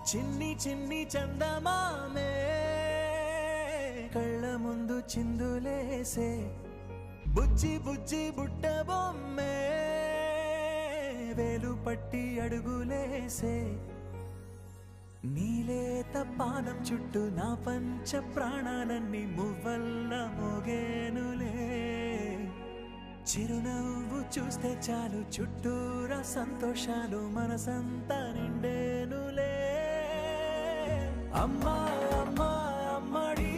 చిన్ని చిన్ని చందమామే కళ్ళ ముందు చిందులేసే బుజ్జి బుజ్జి బుట్ట బొమ్మే వేలు పట్టి అడుగులేసే నీలేత పానం చుట్టూ నా పంచ ప్రాణాలన్నీ మువ్వల్ల మోగేనులే చిరునవ్వు చూస్తే చాలు చుట్టూరా సంతోషాలు మనసంతా నిండేనులే అమ్మా అమ్మా అమ్మడి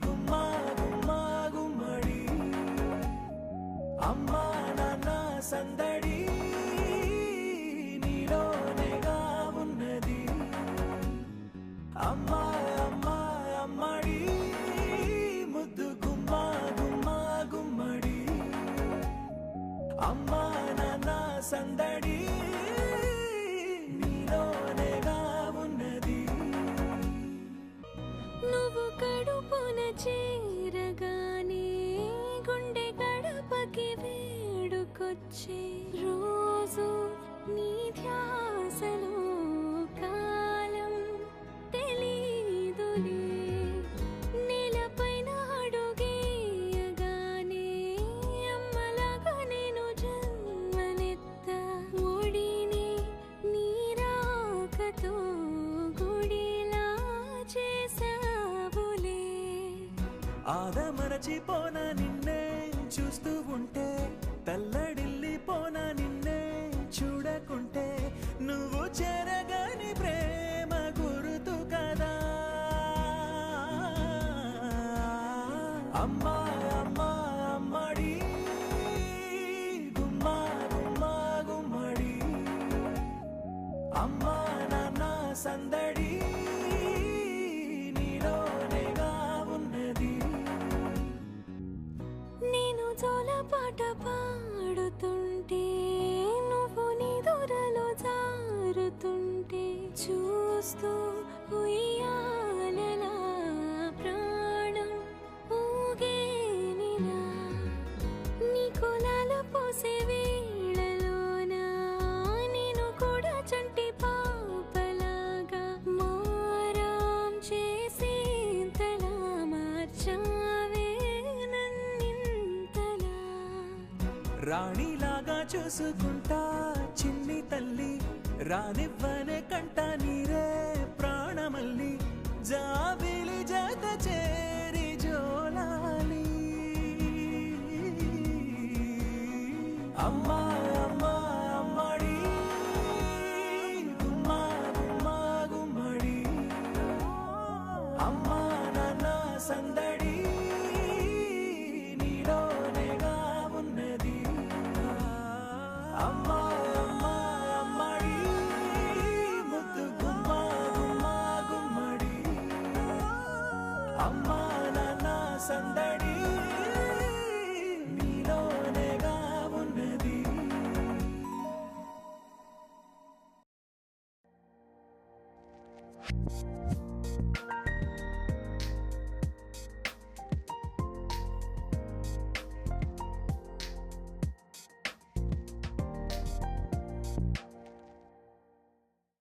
గుమ్మా గుమ్మా గుమ్మడి అమ్మా నాన్న సందడి నీలోనేగా ఉన్నది అమ్మా అమ్మా అమ్మడి ముద్దు గుమ్మా గుమ్మా గుమ్మడి అమ్మా నాన్న సందడి నీలోనేగా ఉన్నది నువ్వు కడుపున చేరగానే గుండె గడపకి వేడుకొచ్చే రోజు నీ ధ్యాసలో కాలం తెలీదులే నేలపైన అడుగేయగానే అమ్మలాగా నేను జన్మనెత్త ఒడిని నీ రాకతో గుడిలా చేసావులే ఆదమరచిపోనా నిన్నే చూస్తూ ఉంటే తల్లడిల్లిపోనా నిన్నే చూడకుంటే నువ్వు చెరగని ప్రేమ గురుతు కదా అమ్మా అమ్మా అమ్మడి గుమ్మా గుమ్మా గుమ్మడి అమ్మా నాన్న సందడి నీలోనేగా ఉన్నది నేను జోలపాట పాడుతుంటే నువ్వు నీ దూరలో జారుతుంటే చూస్తూ ఉయ్యాలలా ప్రాణం ఊగేనిలా నీ కులాల పోసే వేళలోనా నేను కూడా చంటి పాపలాగా మారాం చేసేంతలా మార్చావే నన్నింతలా రాణిలాగా చూసుకుంటా చిన్ని తల్లి రానివ్వనే కంట నీరే ప్రాణమల్లి జాబిలి జత చేరి జోలాలి అమ్మా అమ్మా అమ్మడి గుమ్మా గుమ్మా గుమ్మడి అమ్మా నాన్న సందడి నీలోనేగా ఉన్నది అమ్మా అమ్మా అమ్మడి ముద్దు గుమ్మా గుమ్మా గుమ్మడి అమ్మా నాన్న సందడి నీలోనేగా ఉన్నది